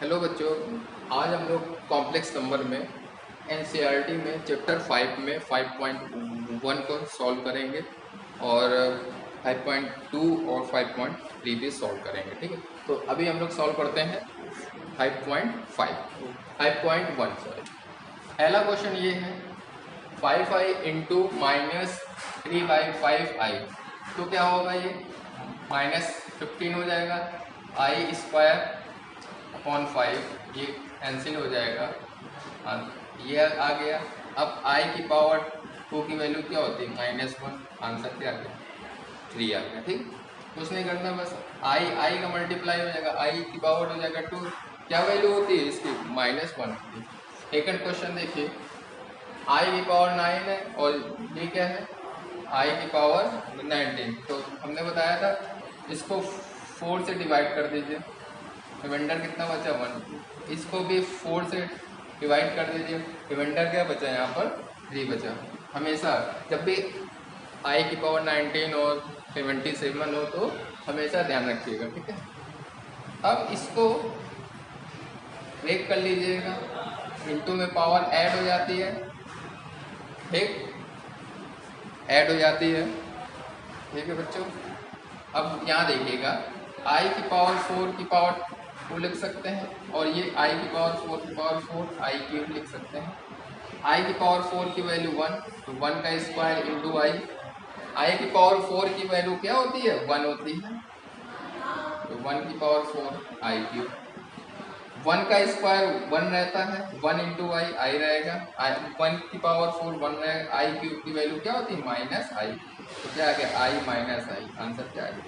Hello बच्चों, आज हम लोग कॉम्प्लेक्स नंबर में एनसीईआरटी में चैप्टर 5 में 5.1 को सॉल्व करेंगे और 5.2 और 5.3 भी सॉल्व करेंगे। ठीक है, तो अभी हम लोग सॉल्व करते हैं 5.1 सॉरी। पहला क्वेश्चन ये है 5i इंटू माइनस 3/5i, तो क्या होगा ये -15 हो जाएगा। आई स्क्वायर अपॉन 5 ये कैंसिल हो जाएगा। हाँ, ये आ गया। अब आई की पावर 2 की वैल्यू क्या होती है -1। आंसर क्या आ गया 3 आ गया। ठीक, कुछ नहीं करना, बस आई का मल्टीप्लाई हो जाएगा, आई की पावर हो जाएगा 2। क्या वैल्यू होती है इसकी -1। सेकंड क्वेश्चन देखिए, आई की पावर 9 है और ये क्या है आई की पावर 19। तो हमने बताया था इसको 4 से डिवाइड कर दीजिए, रिमाइंडर कितना बचा 1। इसको भी 4 से डिवाइड कर दीजिए, रिमाइंडर क्या बचा यहाँ पर 3 बचा। हमेशा जब भी आई की पावर 19 और 77 हो तो हमेशा ध्यान रखिएगा। ठीक है, अब इसको ब्रेक कर लीजिएगा, इंटू में पावर ऐड हो जाती है। ठीक, ऐड हो जाती है। ठीक है बच्चों, अब यहाँ देखिएगा आई की पावर 4 की पावर 2 लिख सकते हैं और ये आई की पावर 4 की पावर 4 आई क्यूब लिख सकते हैं। आई की पावर 4 की वैल्यू 1, तो 1 का स्क्वायर इंटू आई की पावर 4 की वैल्यू क्या होती है 1 होती है, तो 1 की पावर 4 आई क्यूब। 1 का स्क्वायर 1 रहता है, 1 इंटू आई रहेगा। 1 की पावर 4 1 रहेगा, आई क्यूब की वैल्यू क्या होती है -आई, तो क्या आ गया आई -आई। आंसर क्या आ गया।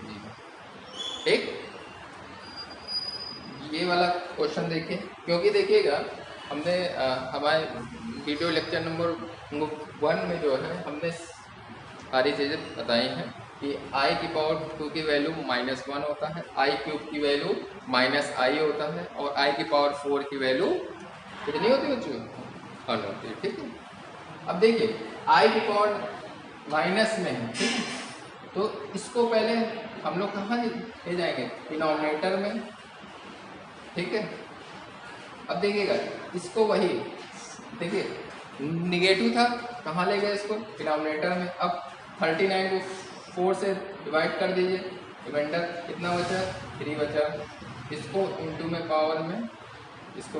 ठीक, ये वाला क्वेश्चन देखिए, क्योंकि देखिएगा हमने हमारे वीडियो लेक्चर नंबर 1 में जो है हमने सारी चीज़ें बताई हैं कि आई की पावर 2 की वैल्यू -1 होता है, आई क्यूब की वैल्यू -आई होता है और आई की पावर 4 की वैल्यू कितनी होती है बच्चों 1 होती है। ठीक है, अब देखिए आई की पावर माइनस में है, ठीक है, तो इसको पहले हम लोग कहाँ ले जाएंगे डिनोमिनेटर में। ठीक है, अब देखिएगा इसको वही देखिए निगेटिव था, कहाँ ले गए इसको डिनोमिनेटर में। अब 39 को 4 से डिवाइड कर दीजिए, रिमाइंडर कितना बचा 3 बचा। इसको इंटू में पावर में इसको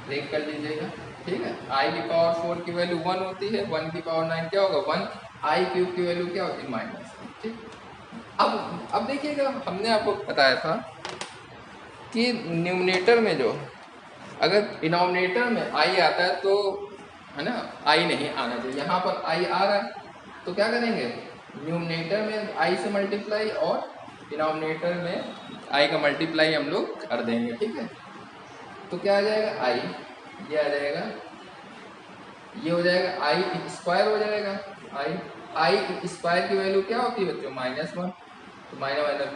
ब्रेक कर दीजिएगा। ठीक है, आई की पावर 4 की वैल्यू 1 होती है, 1 की पावर 9 क्या होगा 1, आई क्यूब की वैल्यू क्या होती है -। ठीक, अब देखिएगा हमने आपको बताया था कि न्यूमरेटर में जो अगर डिनोमिनेटर में आई आता है तो है ना आई नहीं आना चाहिए, यहाँ पर आई आ रहा है तो क्या करेंगे न्यूमरेटर में आई से मल्टीप्लाई और डिनोमिनेटर में आई का मल्टीप्लाई हम लोग कर देंगे। ठीक है, तो क्या आ जाएगा आई, ये आ जाएगा, ये हो जाएगा आई स्क्वायर हो जाएगा। आई स्क्वायर की वैल्यू क्या होती है बच्चों -1, तो माइनस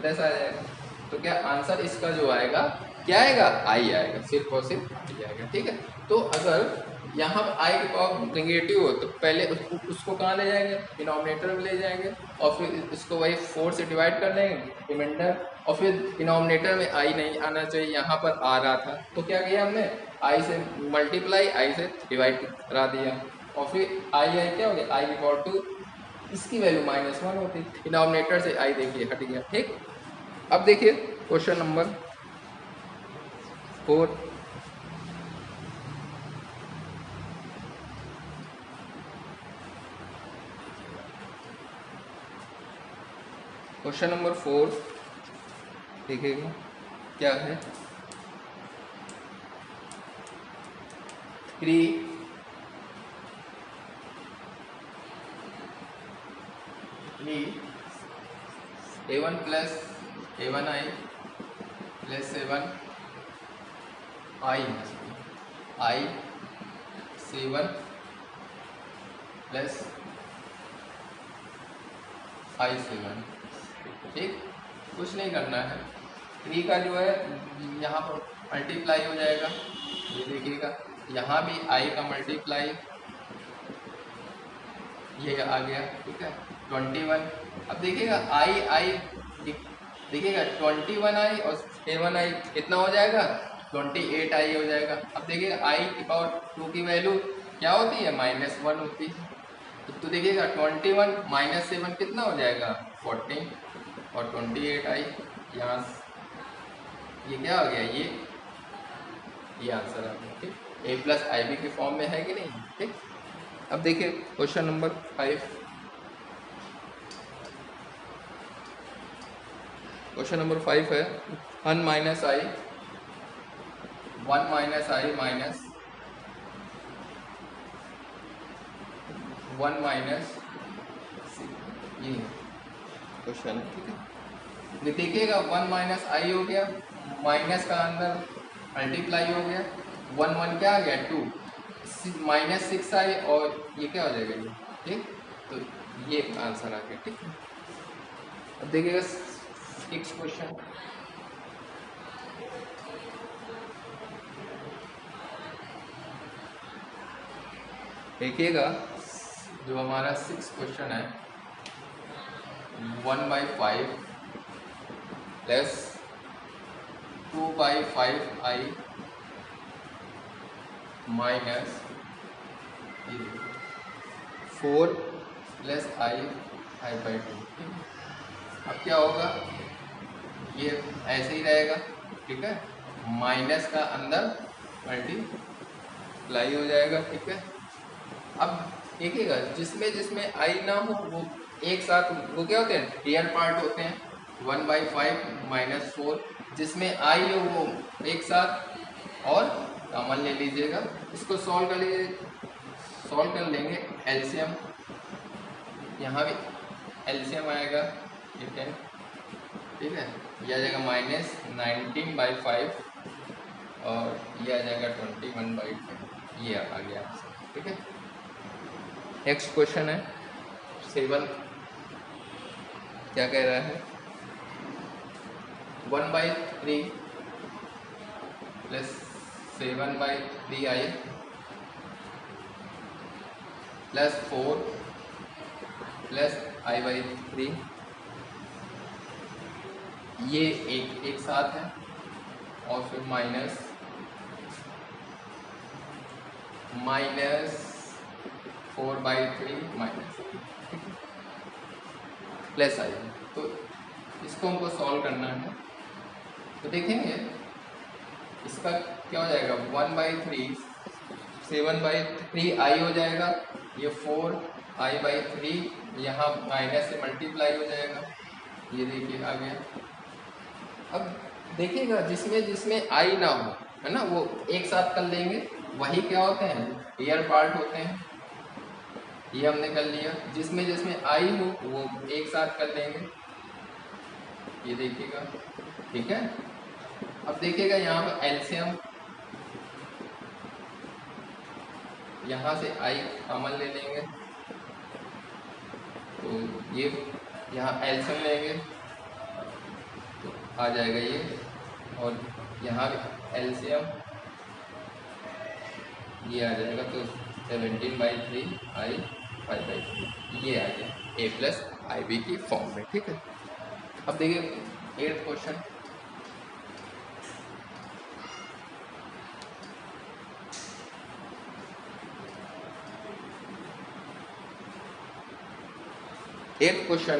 प्लस आ जाएगा। तो क्या आंसर इसका जो आएगा क्या आएगा आई आएगा, सिर्फ और सिर्फ आई आएगा। ठीक है, तो अगर यहाँ पर आई की पावर नेगेटिव हो तो पहले उसको कहाँ ले जाएंगे डिनोमिनेटर में ले जाएंगे और फिर इसको वही 4 से डिवाइड कर देंगे रिमाइंडर, और फिर डिनोमिनेटर में आई नहीं आना चाहिए, यहाँ पर आ रहा था तो क्या किया हमने आई से मल्टीप्लाई आई से डिवाइड करा दिया और फिर आई क्या हो गया आई की पावर 2, इसकी वैल्यू -1 होती, डिनोमिनेटर से आई देखिए हट गया। ठीक, अब देखिए क्वेश्चन नंबर 4। क्वेश्चन नंबर 4 देखिएगा क्या है 3 a1 plus a1i plus 7 i 7 plus i7। ठीक, कुछ नहीं करना है, 3 का जो है यहाँ पर मल्टीप्लाई हो जाएगा, ये देखिएगा यहाँ भी i का मल्टीप्लाई ये आ गया। ठीक है, 21। अब देखिएगा आई देखिएगा 21i और 7i कितना हो जाएगा 28i हो जाएगा। अब देखिएगा i की पावर 2 की वैल्यू क्या होती है, -1 होती है। तो देखिएगा 21 - 7 कितना हो जाएगा, 14, और 28i यहाँ ये क्या हो गया, ये आंसर आ गया। ठीक, a+ib के फॉर्म में है कि नहीं। ठीक, अब देखिए क्वेश्चन नंबर 5। क्वेश्चन नंबर 5 है 1 - i 1 - i माइनस 1 माइनस ये क्वेश्चन। ठीक है, देखिएगा 1 - i हो गया, माइनस का अंदर मल्टीप्लाई हो गया, 1 1 क्या आ गया 2, -6i और ये क्या हो जाएगा ये। ठीक, तो ये आंसर आ गया। ठीक है, अब देखिएगा 6 क्वेश्चन। देखिएगा जो हमारा 6 क्वेश्चन है, 1/5 plus 2/5i minus 4 plus i/2। अब क्या होगा, ये ऐसे ही रहेगा। ठीक है, माइनस का अंदर मल्टीप्लाई हो जाएगा। ठीक है, अब देखिएगा जिसमें जिसमें i ना हो वो एक साथ, वो क्या होते हैं, रियल पार्ट होते हैं। 1/5 - 4, जिसमें i हो वो एक साथ और कॉमन ले लीजिएगा। इसको सॉल्व कर लीजिए, सॉल्व कर लेंगे एलसीएम, यहाँ भी एलसीएम आएगा 10। ठीक है, ये आ जाएगा -19/5 और ये आ जाएगा 21/5, ये आ गया आपसे। ठीक है, नेक्स्ट क्वेश्चन है 7, क्या कह रहा है, 1/3 plus 7/3i plus 4 plus i/3, ये एक साथ है, और फिर माइनस 4/3 माइनस प्लस i। तो इसको हमको सॉल्व करना है, तो देखेंगे इसका क्या हो जाएगा, 1/3 7/3i हो जाएगा, ये 4i/3 यहाँ माइनस से मल्टीप्लाई हो जाएगा, ये देखिए आ गया। अब देखिएगा जिसमें जिसमें i ना हो, है ना, वो एक साथ कर लेंगे, वही क्या होते हैं, रियल पार्ट होते हैं। ये हमने कर लिया, जिसमें जिसमें i हो वो एक साथ कर लेंगे, ये देखिएगा। ठीक है, अब देखिएगा यहाँ पर एलसीएम, यहाँ से i कॉमन ले लेंगे, तो ये यहाँ एलसीएम लेंगे तो आ जाएगा ये, और यहाँ भी एलसीएम ये आ जाएगा, तो 17/3 i 5/3, ये आ गया a+ib की फॉर्म में। ठीक है, अब देखिए 8th क्वेश्चन,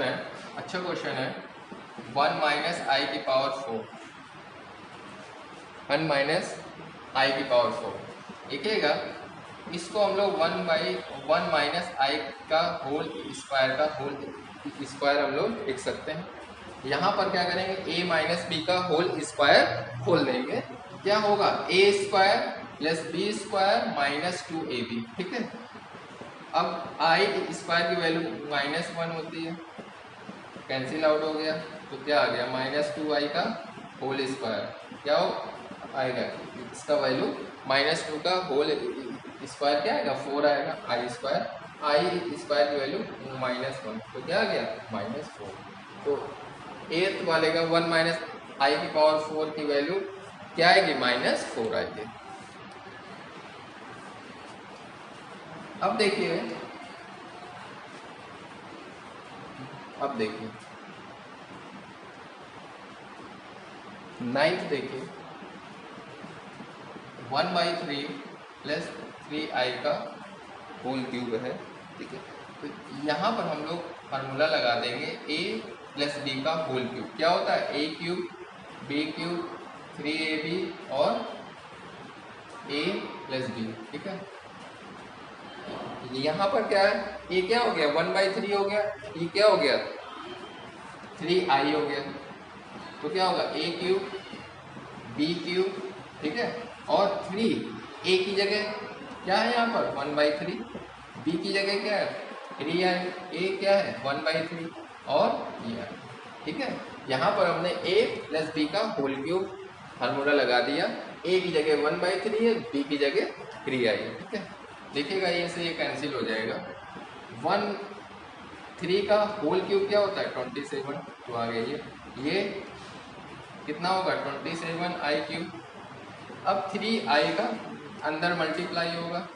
है, अच्छा क्वेश्चन है। 1 - i की पावर 4, 1 - i की पावर 4, देखिएगा इसको हम लोग 1 - i का होल स्क्वायर हम लोग लिख सकते हैं। यहाँ पर क्या करेंगे, a - b का होल स्क्वायर खोल देंगे, क्या होगा, a² + b² - 2ab। ठीक है, अब i स्क्वायर की वैल्यू -1 होती है, कैंसिल आउट हो गया, तो क्या आ गया, -2i का होल स्क्वायर क्या हो आएगा, इसका वैल्यू -2 का होल स्क्वायर क्या आएगा, 4 आएगा, i स्क्वायर की वैल्यू -1, तो क्या आ गया, -4। तो 8th वाले का 1 - i की पावर 4 की वैल्यू क्या आएगी, -4 आएगी। अब देखिए 9th देखिए, 1/3 प्लस 3i का होल क्यूब है, ठीक है। तो यहाँ पर हम लोग फार्मूला लगा देंगे a प्लस b का होल क्यूब। क्या होता है? a cube b cube 3ab और a प्लस b, ठीक है। यहाँ पर क्या है? a क्या हो गया? 1/3 हो गया, ये क्या हो गया? 3i हो गया। तो क्या होगा? a क्यूब b क्यूब, ठीक है, और 3 a की जगह क्या है यहाँ पर? 1/3, b की जगह क्या है? 3i, a क्या है? 1/3 और ये, ठीक है। यहाँ पर हमने a प्लस b का होल क्यूब फार्मूला लगा दिया। a की जगह 1/3 है, b की जगह 3i है, ठीक है। देखिएगा ये से ये कैंसिल हो जाएगा। 3 का होल क्यूब क्या होता है? 27। तो आ गया ये कितना होगा? 27i cube. अब 3i का अंदर मल्टीप्लाई होगा,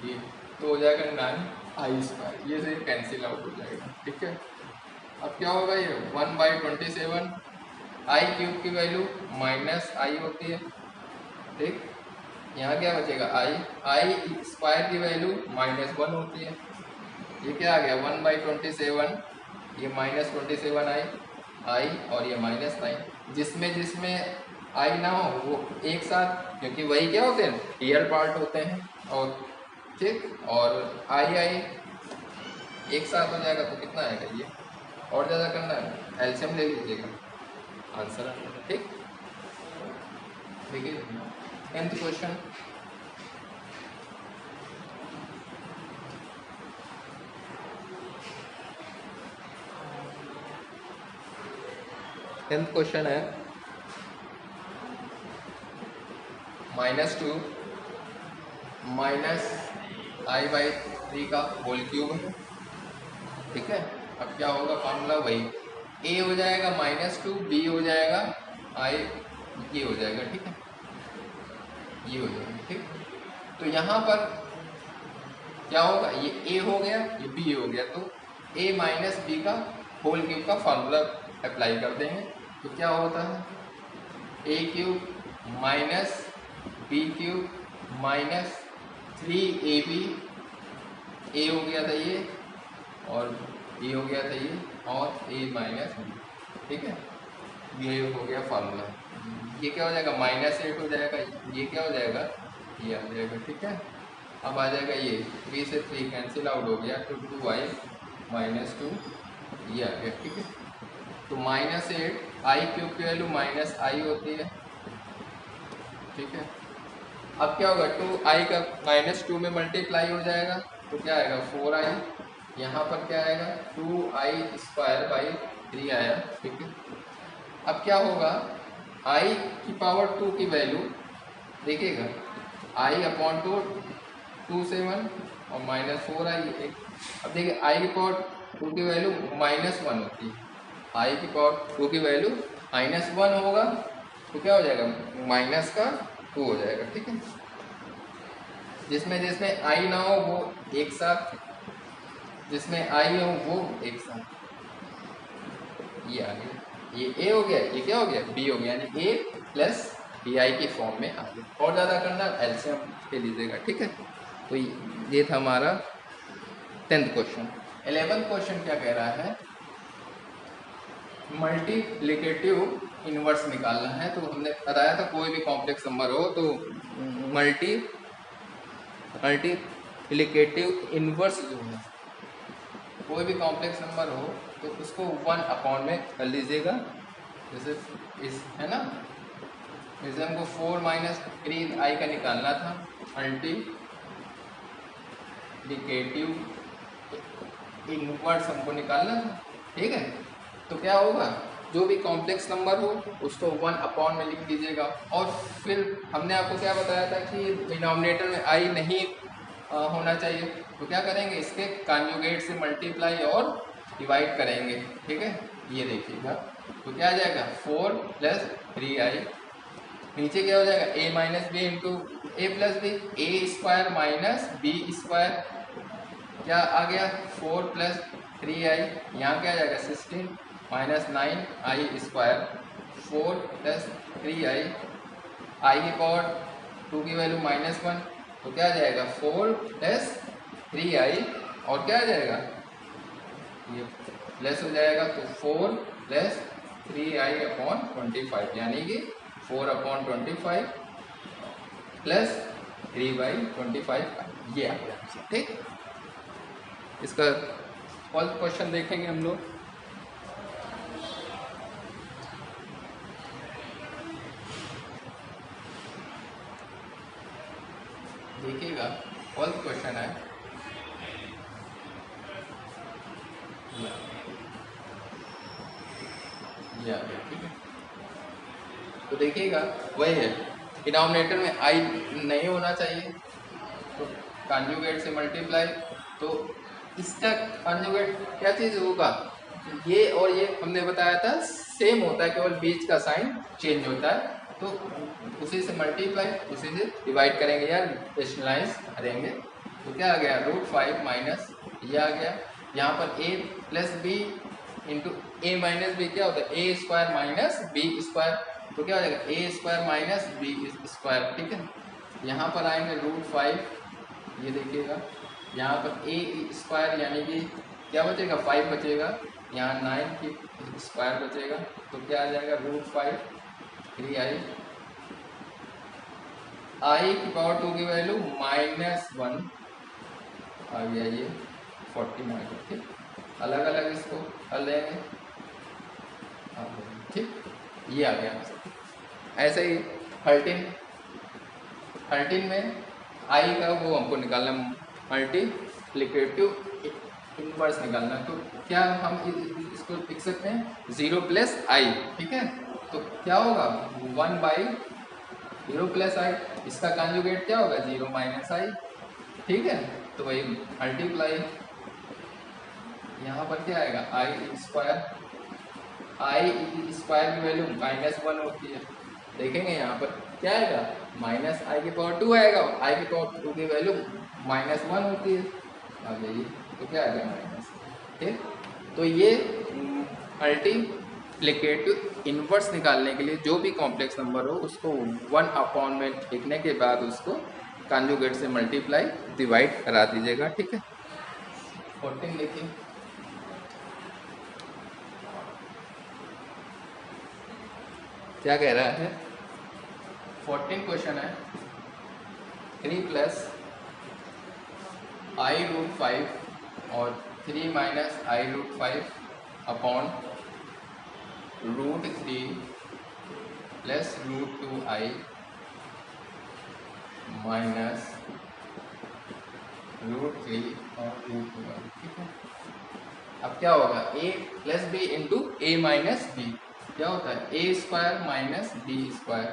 ये तो हो जाएगा 9i²। ये से कैंसिल आउट हो जाएगा, ठीक है। अब क्या होगा? ये 1/27 i क्यूब की वैल्यू माइनस i होती है, ठीक। यहाँ क्या बचेगा? i² की वैल्यू -1 होती है। ये क्या आ गया? 1/27, ये -27i और ये -9। जिसमें i ना हो वो एक साथ, क्योंकि वही क्या होते हैं? रियल पार्ट होते हैं, और ठीक, और i एक साथ हो जाएगा तो कितना आएगा? ये और ज़्यादा करना है, एलसीएम ले लीजिएगा, आंसर आएगा, ठीक। देखिए 10th क्वेश्चन। क्वेश्चन है -2 -i/3 का होल क्यूब है, ठीक है। अब क्या होगा? फार्मूला वही, a हो जाएगा -2, b हो जाएगा i, ये हो जाएगा, ठीक है, ये हो जाएगा, ठीक। तो यहाँ पर क्या होगा? ये a हो गया, ये b हो गया, तो a माइनस b का होल क्यूब का फार्मूला अप्लाई कर देंगे। तो क्या होता है? a cube minus b cube minus 3ab, a हो गया था ये, और a हो गया था ये, और a माइनस b, ठीक है। ये हो गया फार्मूला। ये क्या हो जाएगा? -8 हो जाएगा, ये क्या हो जाएगा? ये आ जाएगा, ठीक है। अब आ जाएगा ये 3 से 3 कैंसिल आउट हो गया, तो 2i -2 ये आ गया, ठीक है। तो -8 i क्यूब की वैल्यू -i होती है, ठीक है। अब क्या होगा? 2i का -2 में मल्टीप्लाई हो जाएगा, तो क्या आएगा? 4i। यहाँ पर क्या आएगा? 2i² आया, ठीक है। अब क्या होगा? i की पावर 2 की वैल्यू देखिएगा, i/2 27 और -4i। अब देखिए i की पावर 2 की वैल्यू -1 होती है, i की पावर 2 की वैल्यू -1 होगा, तो क्या हो जाएगा? -2 हो जाएगा, ठीक है। जिसमें i ना हो वो एक साथ, जिसमें i हो वो एक साथ, ये आ गया, ये a हो गया, ये क्या हो गया? b हो गया, यानी a प्लस bi की फॉर्म में आ गया। और ज़्यादा करना एलसीएम ले लीजिएगा, ठीक है। तो ये था हमारा 10th क्वेश्चन। 11th क्वेश्चन क्या कह रहा है? मल्टीप्लिकेटिव इन्वर्स निकालना है। तो हमने बताया था कोई भी कॉम्प्लेक्स नंबर हो तो मल्टीप्लिकेटिव इन्वर्स जो है, कोई भी कॉम्प्लेक्स नंबर हो तो उसको 1 में कर लीजिएगा। जैसे इस है ना, जैसे हमको 4 - 3i का निकालना था, मल्टीप्लिकेटिव इन्वर्स हमको निकालना था, ठीक है। तो क्या होगा? जो भी कॉम्प्लेक्स नंबर हो उसको 1 में लिख दीजिएगा। और फिर हमने आपको क्या बताया था कि डिनोमिनेटर में i नहीं होना चाहिए, तो क्या करेंगे? इसके कॉन्जुगेट से मल्टीप्लाई और डिवाइड करेंगे, ठीक है। ये देखिएगा, तो क्या आ जाएगा? 4 + 3i, नीचे क्या हो जाएगा? a - b into a + b, a² - b², क्या आ गया? 4 + 3i, यहाँ क्या आ जाएगा? 16 - 9i², 4 + 3i आई की पावर 2 की वैल्यू -1 तो क्या आ जाएगा 4 प्लस 3i और क्या आ जाएगा ये प्लस हो जाएगा तो 4 प्लस 3i/25 यानी कि 4/25 प्लस 3/25 ये आ गया। ठीक, इसका फर्स्ट क्वेश्चन देखेंगे हम लोग। देखिएगा फर्स्ट क्वेश्चन है ये आ गया। ठीक है, तो देखिएगा वही है, डिनोमिनेटर में आई नहीं होना चाहिए तो कॉन्जुगेट से मल्टीप्लाई, तो इसका कॉन्जुगेट क्या चीज़ होगा, ये और ये हमने बताया था सेम होता है, केवल बीच का साइन चेंज होता है, तो उसी से मल्टीप्लाई उसी से डिवाइड करेंगे यार, रेशनलाइज करेंगे तो क्या आ गया √5 माइनस ये आ गया, यहाँ पर a plus B into A minus B क्या होता है A square minus B square, तो क्या हो जाएगा A square minus B square. ठीक है, यहाँ पर आएंगे √5, ये देखिएगा यहाँ पर ए स्क्वायर यानी कि क्या बचेगा 5 बचेगा, यहाँ 9 की स्क्वायर बचेगा तो क्या आ जाएगा √5 3i, आई की पावर 2 की वैल्यू -1 आ गया ये 40 माइनस। ठीक, अलग अलग इसको हल देंगे। ठीक, ये आ गया। ऐसे ही हल्टिन में आई का वो हमको निकालना, मल्टीप्लिकेटिव इनवर्स निकालना, तो क्या हम इसको लिख सकते हैं 0 प्लस आई। ठीक है, तो क्या होगा 1/0 प्लस आई, इसका कॉन्जुगेट क्या होगा 0 माइनस आई। ठीक है, तो वही मल्टीप्लाई, यहाँ पर क्या आएगा आई स्क्वायर की वैल्यू -1 होती है, देखेंगे यहाँ पर क्या आएगा -i की पावर 2 आएगा, i की पावर 2 की वैल्यू -1 होती है, आ जाइए तो क्या आ गया माइनस। ठीक, तो ये मल्टीप्लिकेटिव इनवर्स निकालने के लिए जो भी कॉम्प्लेक्स नंबर हो उसको 1 में लिखने के बाद उसको कॉन्जुगेट से मल्टीप्लाई डिवाइड करा दीजिएगा। ठीक है, 14 देखिए, क्या कह रहा है 14 क्वेश्चन है 3 प्लस i√5 और 3 minus i√5 upon √3 plus √2i minus √3 और √2i। ठीक है, अब क्या होगा a plus B into A minus B, क्या होता है A square minus B square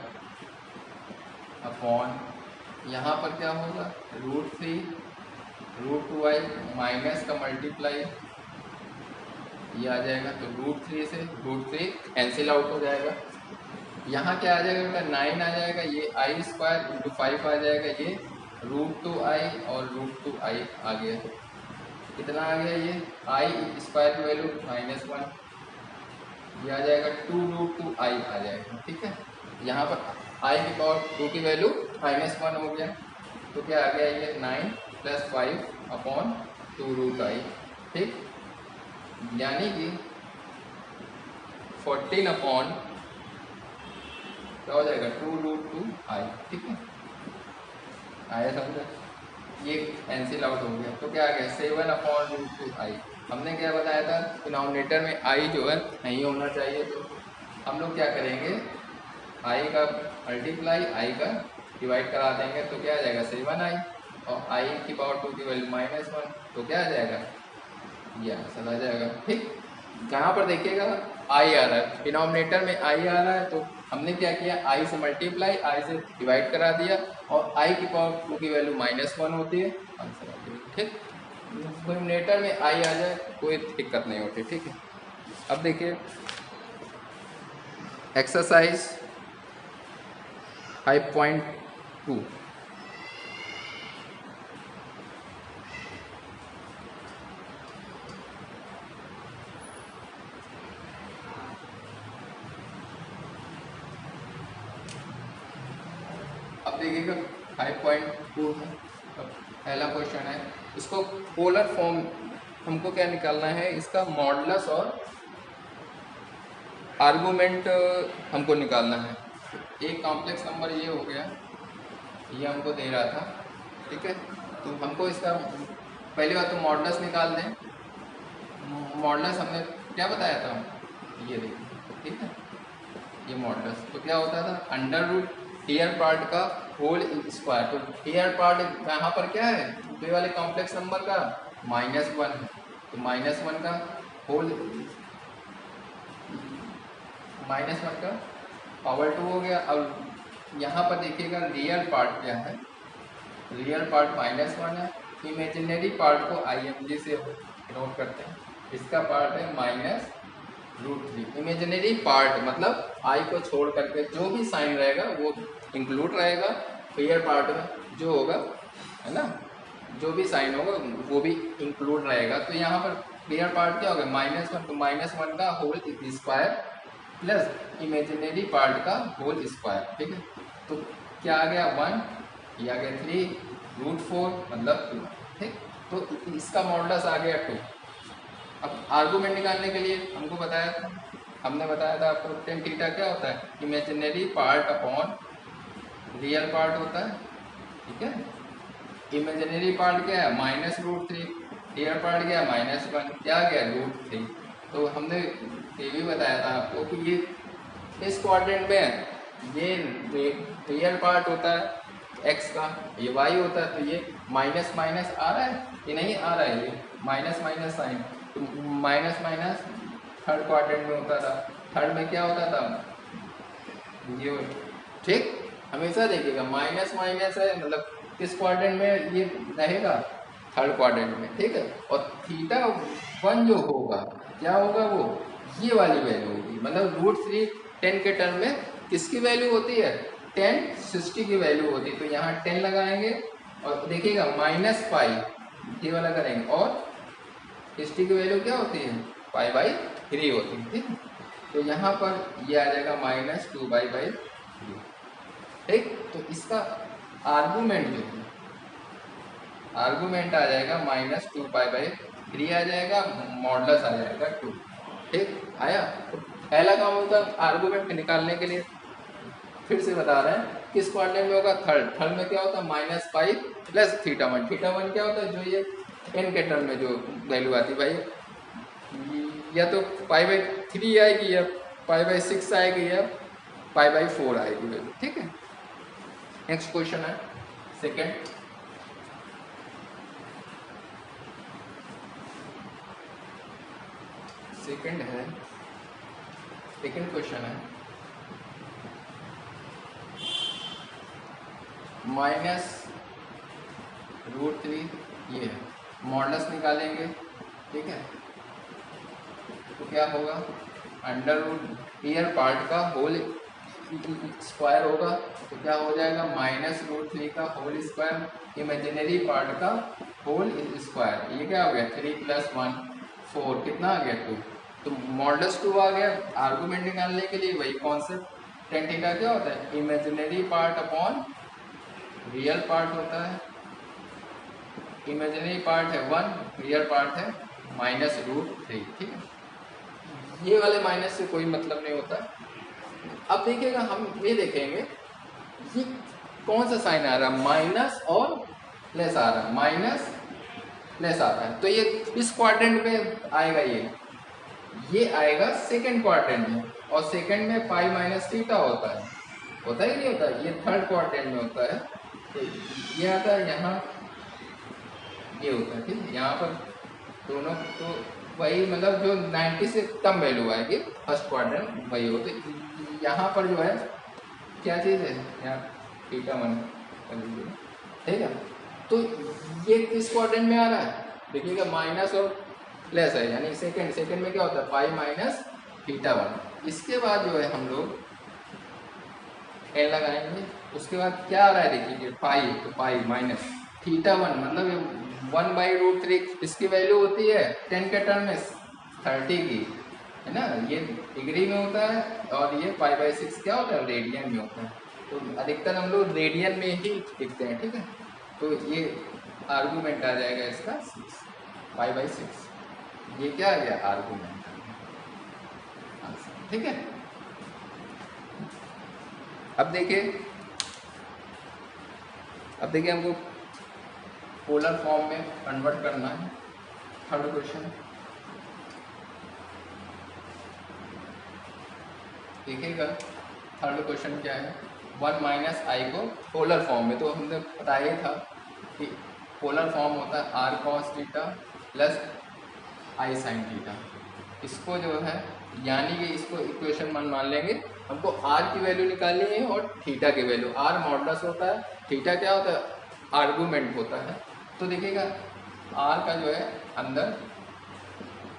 upon यहाँ पर क्या होगा √3 √2i माइनस का मल्टीप्लाई ये आ जाएगा, तो √3 से √3 कैंसिल आउट हो जाएगा, यहाँ क्या आ जाएगा बेटा 9 आ जाएगा, ये आई स्क्वायर इंटू 5 आ जाएगा, ये √2i और √2i आ गया, कितना आ गया ये आई स्क्वायर की वैल्यू -1, ये आ जाएगा 2√2i आ जाएगा। ठीक है, यहाँ पर i की पावर 2 की वैल्यू -1 हो गया, तो क्या आ गया ये 9 + 5 अपॉन 2√i। ठीक, यानी कि 14 अपॉन क्या हो जाएगा 2√2i। ठीक है, आया समझा, ये कैंसिल आउट हो गया, तो क्या आ गया 7/√2i। हमने क्या बताया था डिनोमिनेटर में i जो है नहीं होना चाहिए, तो हम लोग क्या करेंगे i का मल्टीप्लाई i का डिवाइड करा देंगे, तो क्या आ जाएगा 7i और i की पावर 2 की वैल्यू -1, तो क्या आ जाएगा ये आंसर आ जाएगा। ठीक, जहाँ पर देखिएगा i आ रहा है, डिनोमिनेटर में i आ रहा है, तो हमने क्या किया i से मल्टीप्लाई i से डिवाइड करा दिया और i की पावर 2 की वैल्यू -1 होती है, आंसर आ गया। ठीक, डिनोमिनेटर में i आ जाए कोई दिक्कत नहीं होती। ठीक है, अब देखिए एक्सरसाइज 5.2, देखिएगा 5.2 है। अब पहला क्वेश्चन है, इसको पोलर फॉर्म हमको क्या निकालना है, इसका मॉडुलस और आर्गूमेंट हमको निकालना है। एक कॉम्प्लेक्स नंबर ये हो गया, ये हमको दे रहा था, ठीक है। तो हमको इसका पहली बात तो मॉडुलस निकाल दें। मॉडुलस हमने क्या बताया था, ये देखिए, ठीक है, ये मॉडुलस तो क्या होता था, अंडर रूट हियर पार्ट का होल स्क्वायर। तो हियर पार्ट यहाँ पर क्या है, ये वाले कॉम्प्लेक्स नंबर का -1 है, तो -1 का होल -1 का पावर 2 हो गया। अब यहाँ पर देखिएगा रियल पार्ट क्या है, रियल पार्ट -1 है, इमेजिनरी पार्ट को IMG से नोट करते हैं, इसका पार्ट है -√3। इमेजिनरी पार्ट मतलब आई को छोड़ करके जो भी साइन रहेगा वो इंक्लूड रहेगा, रियल पार्ट में जो होगा, है ना, जो भी साइन होगा वो भी इंक्लूड रहेगा। तो यहाँ पर रियल पार्ट क्या होगा, -1, तो -1 का whole square plus imaginary part का होल स्क्वायर, ठीक है। तो क्या आ गया 1, ये आ गया 3√4 मतलब 2, ठीक। तो इसका मॉडुलस आ गया 2। अब आर्गूमेंट निकालने के लिए हमने बताया था आपको tan थीटा क्या होता है, imaginary part upon real part होता है, ठीक है। इमेजिनरी पार्ट क्या है -√3, रियल पार्ट क्या है -1, क्या गया √3। तो हमने ये भी बताया था आपको कि ये इस क्वाड्रेंट में ये रियल पार्ट होता है x का, ये y होता है, तो ये माइनस माइनस आ रहा है, ये नहीं आ रहा है, ये माइनस माइनस साइन, तो माइनस माइनस थर्ड क्वाड्रेंट में होता था, थर्ड में क्या होता था ये, ठीक। हमेशा देखिएगा माइनस माइनस है मतलब किस क्वाड्रेंट में ये रहेगा, थर्ड क्वाड्रेंट में, ठीक है। और θ1 जो होगा क्या होगा, वो ये वाली वैल्यू होगी, मतलब √3 10 के टर्म में किसकी वैल्यू होती है, tan 60 की वैल्यू होती है। तो यहाँ 10 लगाएंगे और देखिएगा -π ये वाला करेंगे, और 60 की वैल्यू क्या होती है, π/3 होती है, ठीक। तो यहाँ पर ये आ जाएगा -2π/3, ठीक। तो इसका आर्गूमेंट जो है, आर्गूमेंट आ जाएगा -2π/3 आ जाएगा, मॉडुलस आ जाएगा 2, ठीक। आया। तो पहला काम होता है आर्गूमेंट निकालने के लिए, फिर से बता रहे हैं किस क्वाड्रेंट में होगा, थर्ड में क्या होता है -π प्लस θ1। θ1 क्या होता है, जो ये n के टर्म में जो वैल्यू आती है भाई, या तो π/3 आएगी, या π/6 आएगी, या π/4 आएगी वैल्यू, ठीक है। नेक्स्ट क्वेश्चन है सेकंड, सेकंड क्वेश्चन है -√3 ये है, मॉडुलस निकालेंगे, ठीक है। तो क्या होगा, अंडर रूट रियल पार्ट का होल स्क्वायर होगा, तो क्या हो जाएगा -√3 का होल स्क्वायर, इमेजिनरी पार्ट का होल स्क्वायर, ये क्या हो गया 3 + 1 4, कितना आ गया 2। तो मॉडुलस 2 आ गया। आर्गूमेंट निकालने के लिए वही कॉन्सेप्ट, tan थीटा क्या होता है, imaginary part upon real part होता है, इमेजिनरी पार्ट है 1, रियल पार्ट है -√3, ठीक है। ये वाले माइनस से कोई मतलब नहीं होता। अब देखिएगा हम ये देखेंगे ये कौन सा साइन आ रहा है, माइनस और प्लस आ रहा है, माइनस प्लस आता है, तो ये इस क्वाड्रेंट में आएगा, ये आएगा सेकंड क्वाड्रेंट में, और सेकंड में π-θ होता है कि नहीं होता, ये थर्ड क्वाड्रेंट में होता है, तो ये आता है यहाँ, ये होता है, ठीक है। यहाँ पर दोनों तो वही, मतलब जो 90 से कम वैल्यू आएगी फर्स्ट क्वाड्रेंट वही हो, तो यहाँ पर जो है क्या चीज़ है, यहाँ θ1 कर लीजिए, ठीक है। तो ये किस क्वाड्रेंट में आ रहा है, देखिएगा माइनस और प्लस है, यानी सेकंड में क्या होता है π-θ1। इसके बाद जो है हम लोग n लगाएंगे, उसके बाद क्या आ रहा है देखिए पाई, तो पाई माइनस θ1 मतलब 1/√3, इसकी वैल्यू होती है 10 के टर्म में 30 की, है ना, ये डिग्री में होता है, और ये π/6 क्या होता है, रेडियन में होता है, तो अधिकतर हम लोग रेडियन में ही लिखते हैं, ठीक है। तो ये आर्गूमेंट आ जाएगा इसका 6, 5/6। ये क्या आ गया, आर्गूमेंट, ठीक है। अब देखिए हमको पोलर फॉर्म में कन्वर्ट करना है। थर्ड क्वेश्चन देखिएगा, थर्ड क्वेश्चन क्या है, 1 माइनस आई को पोलर फॉर्म में, तो हमने बताया था कि पोलर फॉर्म होता है R cos theta plus I sine theta. इसको जो है यानी कि इसको इक्वेशन मान लेंगे, हमको आर की वैल्यू निकालनी है और थीटा की वैल्यू। आर मॉडुलस होता है, थीटा क्या होता है, आर्गूमेंट होता है। तो देखिएगा आर का जो है अंदर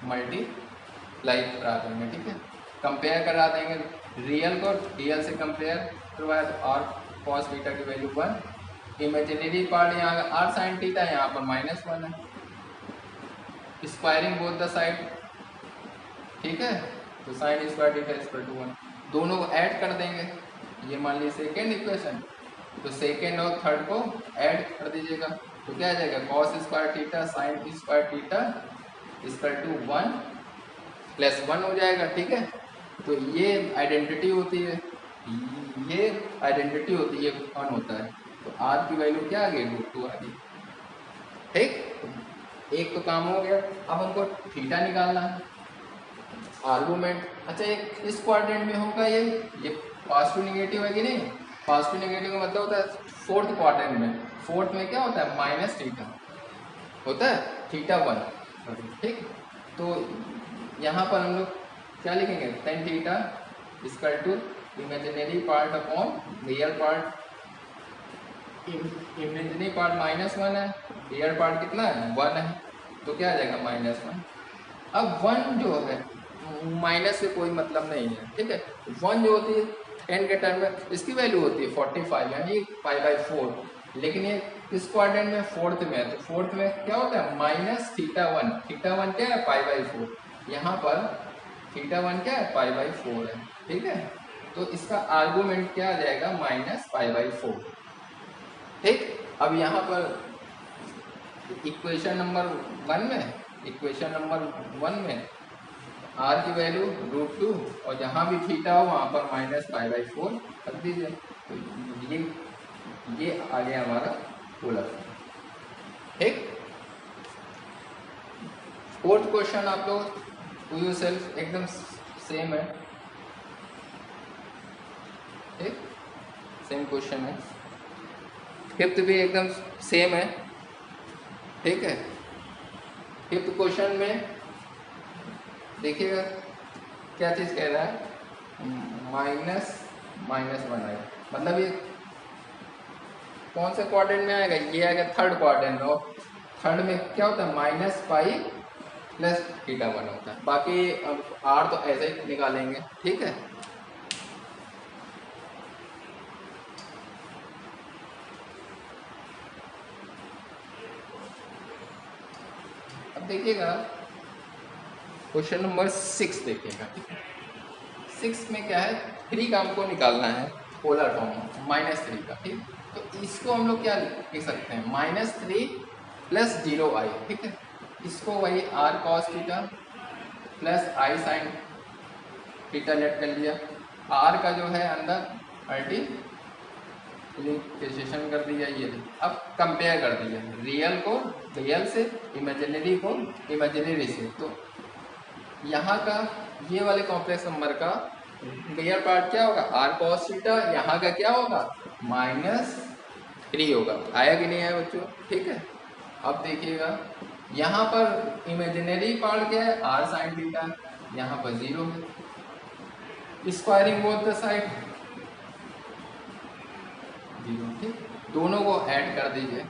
मल्टीप्लाई करा देंगे, ठीक है, कंपेयर करा देंगे रियल को रियल से कंपेयर करवाया, तो आर कॉस थीटा की वैल्यू 1, इमेजिनरी पार्ट यहाँ का आर साइन थीटा, यहाँ पर -1 है, स्क्वायरिंग बोथ द साइड, ठीक है, तो sine square theta equal to 1, दोनों को ऐड कर देंगे। ये मान लीजिए सेकेंड इक्वेशन, तो सेकेंड और थर्ड को ऐड कर दीजिएगा, तो क्या आ जाएगा, cos square theta sine square theta equal to 1 + 1 हो जाएगा, ठीक है। तो ये आइडेंटिटी होती है, ये आइडेंटिटी होती है, ये 1 होता है, तो आर की वैल्यू क्या आ गई, √2 आ गई, ठीक। एक तो काम हो गया। अब हमको थीटा निकालना है, आर्गूमेंट। अच्छा, एक इस क्वाड्रेंट में होगा ये पॉजिटिव नेगेटिव है कि नहीं, पॉजिटिव नेगेटिव का मतलब होता है फोर्थ क्वाड्रेंट में, फोर्थ में क्या होता है, माइनस थीटा होता है, θ1, ठीक। तो यहाँ पर हम लोग क्या लिखेंगे, tan theta equal to imaginary part upon real part, imaginary part -1 है, रियल पार्ट कितना है, 1 है, तो क्या आ जाएगा, -1। अब 1 जो है माइनस से कोई मतलब नहीं है, ठीक है। 1 जो होती है 10 के टर्म में, इसकी वैल्यू होती है 45 यानी π/4, लेकिन ये इस क्वाड्रेंट में फोर्थ में है, तो फोर्थ में क्या होता है, -θ1, θ1 क्या है, π/4, यहाँ पर θ1 क्या है, π/4 है, ठीक है। तो इसका आर्गूमेंट क्या आ जाएगा, -π/4, ठीक। अब यहाँ पर इक्वेशन नंबर 1 में आर की वैल्यू √2 और जहाँ भी थीटा हो वहाँ पर -π/4 रख दीजिए, तो ये आ गया हमारा पोलर, ठीक। फोर्थ क्वेश्चन आप लोग टू यू सेल्फ एकदम सेम है, ठीक, सेम क्वेश्चन है। फिफ्थ भी एकदम सेम है, ठीक है। फिफ्थ क्वेश्चन में देखिएगा क्या चीज़ कह रहा है, -1 आएगा, मतलब ये कौन से क्वाड्रेंट में आएगा, ये आएगा थर्ड क्वाड्रेंट में, और थर्ड में क्या होता है, -π + θ1 होता है। बाकी अब आर तो ऐसे ही निकालेंगे, ठीक है। अब देखिएगा क्वेश्चन नंबर 6 देखिएगा, 6 में क्या है, 3 का हमको निकालना है पोलर फॉर्म -3 का, ठीक। तो इसको हम लोग क्या लिख सकते हैं, -3 + 0i, ठीक है। इसको वही r cos theta plus i sin theta late कर लिया, r का जो है अंदर मल्टीप्लिकेशन कर दिया, ये अब कंपेयर कर दिया, रियल को रियल से, इमेजिनरी को इमेजिनरी से। तो यहाँ का ये वाले कॉम्प्लेक्स नंबर का रियल पार्ट क्या होगा, r cos थीटा, यहाँ का क्या होगा, -3 होगा। आया कि नहीं आया बच्चों, ठीक है। अब देखिएगा यहाँ पर इमेजिनरी पार्ट क्या है, r sin थीटा, यहाँ पर 0 है, स्क्वायरिंग बोथ द साइड 0, ठीक। दोनों को ऐड कर दीजिए,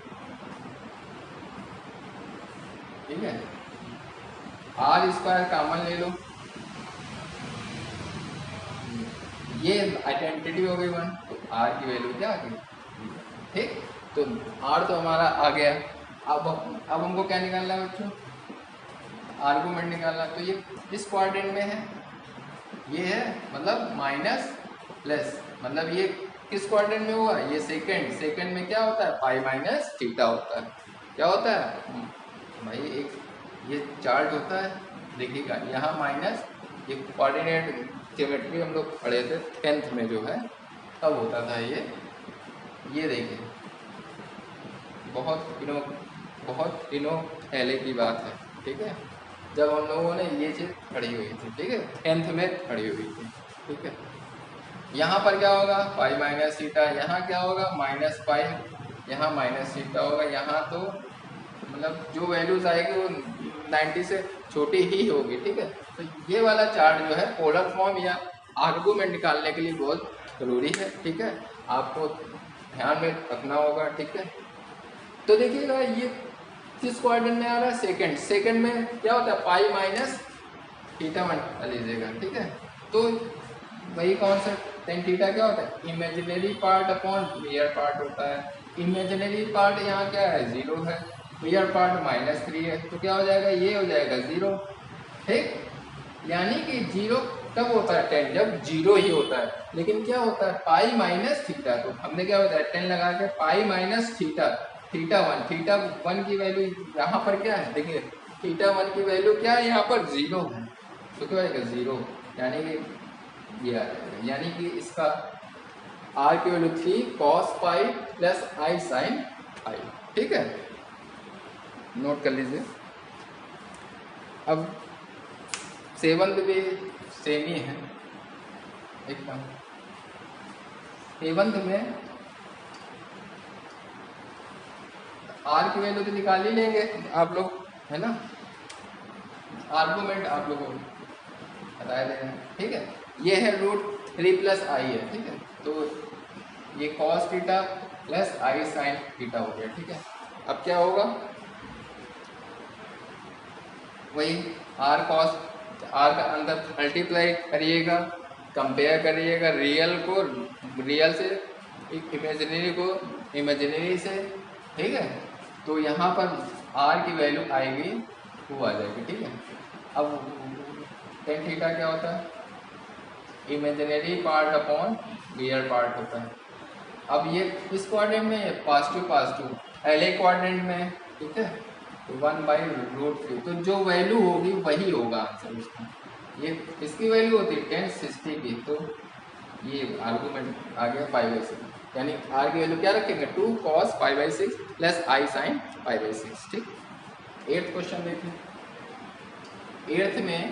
ठीक है, r² कॉमन ले लो, ये आइडेंटिटी हो गई 1, तो r की वैल्यू क्या आ गई, ठीक। तो r तो हमारा आ गया। अब हमको क्या निकालना है बच्चों, आर्गूमेंट निकालना। तो ये इस क्वाड्रेंट में है, ये है मतलब माइनस प्लस, मतलब ये किस क्वाड्रेंट में हुआ, ये सेकंड, सेकंड में क्या होता है, पाई माइनस थीटा होता है। क्या होता है भाई, एक ये चार्ट होता है, देखिएगा यहाँ माइनस, ये कोऑर्डिनेट ज्योमेट्री हम लोग पढ़े थे 10th में जो है, तब होता था ये देखिए बहुत दिनों पहले की बात है, ठीक है, जब हम लोगों ने ये चीज़ पढ़ी हुई थी, ठीक है, 10th में पढ़ी हुई थी, ठीक है। यहाँ पर क्या होगा, पाई माइनस थीटा, यहाँ क्या होगा माइनस पाई, यहाँ माइनस थीटा होगा, यहाँ तो मतलब जो वैल्यूज आएगी वो 90 से छोटी ही होगी, ठीक है। तो ये वाला चार्ट जो है पोलर फॉर्म या आर्गूमेंट निकालने के लिए बहुत ज़रूरी है, ठीक है, आपको ध्यान में रखना होगा, ठीक है। तो देखिएगा ये किस क्वाड्रेंट में आ रहा है, सेकंड, सेकंड में क्या होता है, पाई माइनस थीटा बना लीजिएगा, ठीक है। तो वही कॉन्सेप्ट, टेन थीटा क्या होता है, imaginary part upon real part होता है। इमेजिनरी पार्ट यहाँ क्या है, 0 है, रियल पार्ट -3 है, तो क्या हो जाएगा, ये हो जाएगा 0, ठीक। यानी कि 0 कब होता है, 10, जब 0 ही होता है। लेकिन क्या होता है, पाई माइनस थीटा, तो हमने क्या होता है 10 लगा के पाई माइनस थीटा, थीटा 1 की वैल्यू यहाँ पर क्या है, देखिए थीटा 1 की वैल्यू क्या है, यहाँ पर 0 है, तो क्या आएगा 0, यानी कि ये आ जाएगा, यानी कि इसका आर की value 3 cos pi plus I sine pi, ठीक है, नोट कर लीजिए। अब 7th भी सेम ही है एकदम। 7th में आर की वैल्यू तो निकाल ही लेंगे आप लोग, है ना, आर्गूमेंट आप लोगों को बताया देना, ठीक है। ये है √3 प्लस आई है, ठीक है, तो ये cos theta plus I sine theta हो गया, ठीक है। अब क्या होगा, वही आर cos, आर का अंदर मल्टीप्लाई करिएगा, कंपेयर करिएगा रियल को रियल से, इमेजिनरी को इमेजिनरी से, ठीक है। तो यहाँ पर आर की वैल्यू आएगी 2 आ जाएगी, ठीक है। अब टेन थीटा क्या होता है, imaginary part upon real part होता है। अब ये इस क्वाड्रेंट में पॉजिटिव पहले क्वाड्रेंट में, ठीक है, तो 1/√3, तो जो वैल्यू होगी वही होगा आंसर उसका। ये इसकी वैल्यू होती है 1060 की, तो ये आर्गूमेंट आ गया π/6, यानी आर की वैल्यू क्या रखेंगे, 2 cos π/6 प्लस आई साइन π/6, ठीक। 8th क्वेश्चन देखिए, 8th में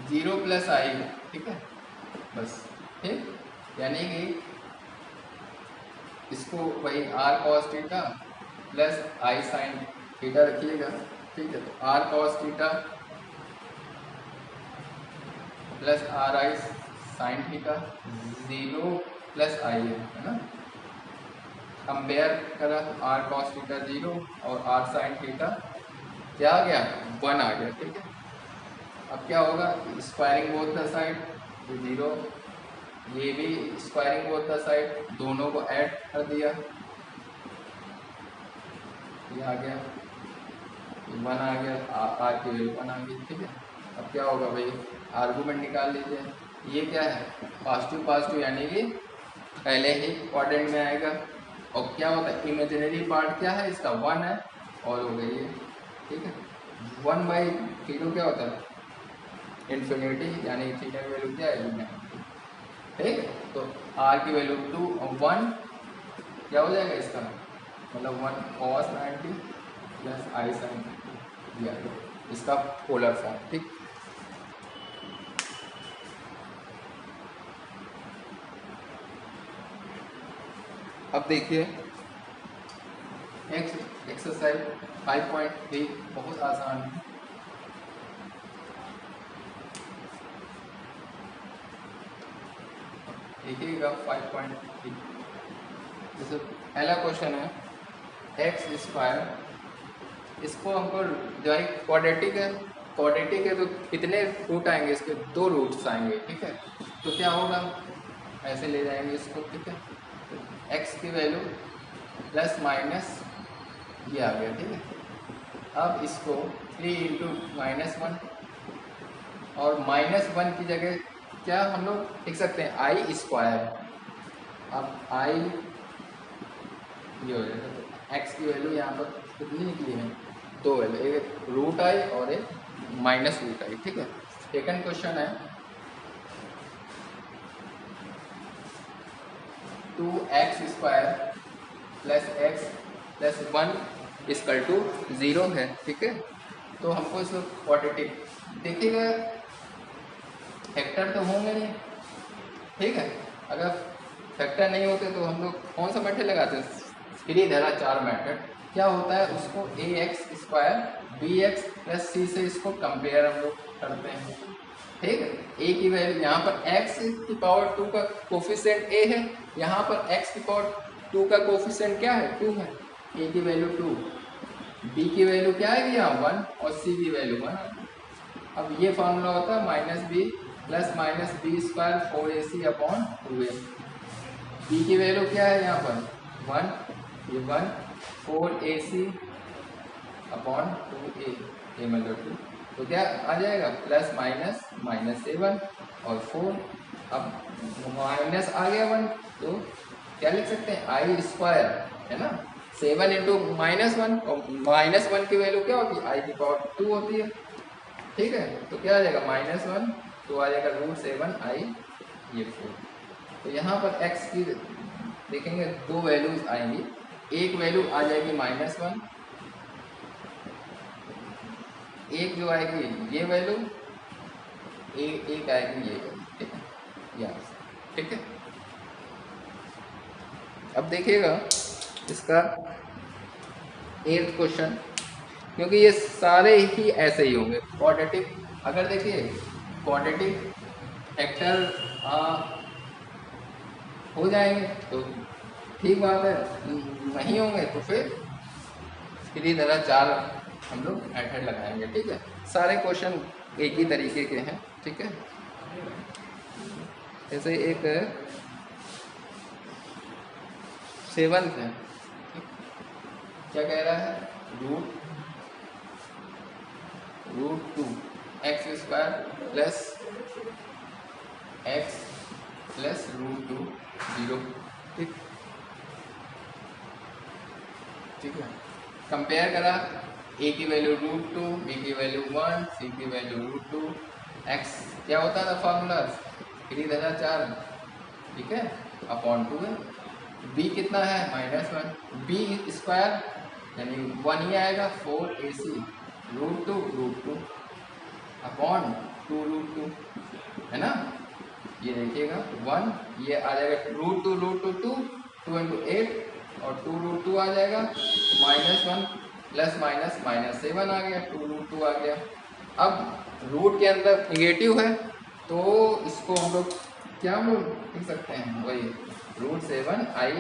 0 प्लस आई है, ठीक है, बस, ठीक, यानी कि इसको वही R cos theta plus I sine theta रखिएगा, ठीक है। तो R cos theta plus R I sine theta, 0 plus I है ना, कंपेयर करा तो आर cos थीटा 0 और आर साइन थीटा क्या आ गया, 1 आ गया, ठीक है। अब क्या होगा, स्क्वायरिंग बोथ द साइड, तो 0, ये भी स्क्वायरिंग बोथ द साइड, दोनों को ऐड कर दिया, ये आ गया 1 आ गया, आर की वैल्यू 1 आ गई, ठीक है। अब क्या होगा भाई, आर्गूमेंट निकाल लीजिए, ये क्या है पॉजिटिव, यानी कि पहले ही क्वाड्रेंट में आएगा। और क्या होता है, इमेजिनरी पार्ट क्या है इसका 1 है, और हो गई है, ठीक है। 1/0 क्या होता है इन्फिनिटी, यानी थीटा की वैल्यू क्या है, ठीक है। तो आर की वैल्यू 2 और 1 क्या हो जाएगा इसका, मतलब 1 cos 90 प्लस आई साइन दिया, इसका पोलर फॉर्म, ठीक। अब देखिए एक्सरसाइज 5.3 बहुत आसान है। देखिएगा 5.3, जैसे पहला क्वेश्चन है x², इसको हमको जो है क्वाड्रेटिक है, तो कितने रूट आएंगे इसके, 2 रूट्स आएंगे, ठीक है। तो क्या होगा, ऐसे ले जाएंगे इसको, ठीक है। तो x की वैल्यू प्लस माइनस ये आ गया, ठीक है। अब इसको 3 × -1, और -1 की जगह क्या हम लोग लिख सकते हैं आई स्क्वायर। अब आई ये हो जाएगा, एक्स की वैल्यू यहाँ पर कितनी निकली है, 2 वैल्यू, एक रूट आई और एक माइनस रूट आई। ठीक है, सेकंड क्वेश्चन है 2x square plus X plus 1 equal to 0 है। ठीक है, तो हमको इसको क्वाड्रेटिक देखिएगा, फैक्टर तो होंगे नहीं। ठीक है, अगर फैक्टर नहीं होते तो हम लोग कौन सा मेथड लगाते हैं, सीढ़ीधराचार मेथड। क्या होता है, उसको A X square B X plus C से इसको कंपेयर हम लोग करते हैं। ठीक है, ए की वैल्यू यहाँ पर x की पावर 2 का कोफिशिएंट a है, यहाँ पर x की पावर 2 का कोफिशिएंट क्या है, 2 है। a की वैल्यू 2, b की वैल्यू क्या आएगी यहाँ 1 और c की वैल्यू 1। अब ये फॉर्मूला होता है minus B plus minus B square 4ac upon 2a। b की वैल्यू क्या है यहाँ पर 1, ये 1 4ac अपॉन 2a, a मतलब 2, तो क्या आ जाएगा प्लस माइनस माइनस 7 और 4। अब माइनस आ गया 1 तो क्या लिख सकते हैं आई स्क्वायर, है ना, 7 इंटू -1 और -1 की वैल्यू क्या होती है, आई की पावर 2 होती है। ठीक है, तो क्या आ जाएगा -1 तो आ जाएगा √7 आई ये 4। तो यहाँ पर x की देखेंगे 2 वैल्यूज आएंगी, एक वैल्यू आ जाएगी -1, एक जो आएगी ये वैल्यू, एक आएगी ये वैल्यू। ठीक है, यहाँ से। ठीक है, अब देखिएगा इसका 8th क्वेश्चन, क्योंकि ये सारे ही ऐसे ही होंगे क्वाड्रेटिक। अगर देखिए क्वाड्रेटिक फैक्टर हो जाएंगे तो ठीक बात है, नहीं होंगे तो फिर सीढ़ीधराचार हम लोग मेथड लगाएंगे। ठीक है, सारे क्वेश्चन एक ही तरीके के हैं। ठीक है, जैसे एक 7th है, क्या कह रहा है, √2 x square plus X plus √2 0। ठीक, ठीक है, कंपेयर करा, a की वैल्यू √2, b की वैल्यू 1, c की वैल्यू √2, x क्या होता था फार्मूला, सीढ़ीधराचार। ठीक है, अपॉन 2 है, b कितना है -1, b स्क्वायर यानी 1 ही आएगा 4ac √2 अपॉन 2 है ना। ये देखिएगा 1, ये आ जाएगा √2 2 इंटू 8 और 2 √2 आ जाएगा, -1 प्लस माइनस -7 आ गया, 2 आ गया। अब रूट के अंदर निगेटिव है तो इसको हम लोग क्या हम लोग लिख सकते हैं, वही √7 आई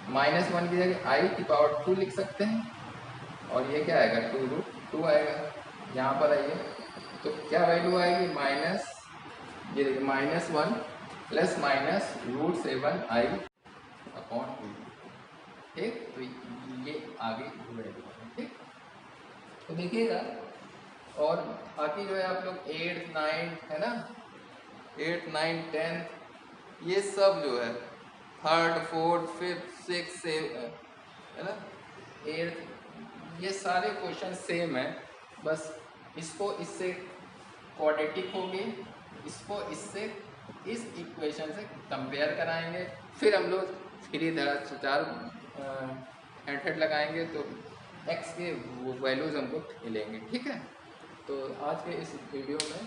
-1 की जगह आई की पावर 2 लिख सकते हैं, और ये क्या आएगा 2 आएगा। यहाँ पर आइए तो क्या वैल्यू आएगी माइनस, ये देखिए -1 प्लस माइनस √7 आई अपॉन 2। ठीक, तो ये आगे वैल्यू है। ठीक, तो देखिएगा, और बाकी जो है आप लोग 8th 9th है ना, 8th 9th 10th ये सब जो है 3rd 4th 5th 6th 7th है ना, 8th, ये सारे क्वेश्चन सेम है, बस इसको इससे क्वाड्रेटिक होगी, इसको इससे इस इक्वेशन से कंपेयर कराएंगे, फिर हम लोग सीढ़ीधराचार मेथड लगाएंगे तो x के वैल्यूज हमको मिलेंगे। ठीक है, तो आज के इस वीडियो में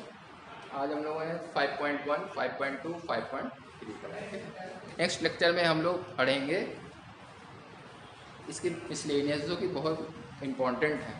आज हम लोगों ने 5.1 5.2 5.3 पढ़ाएंगे। नेक्स्ट लेक्चर में हम लोग पढ़ेंगे इसके मिसलेनियस जो कि बहुत इम्पोर्टेंट है।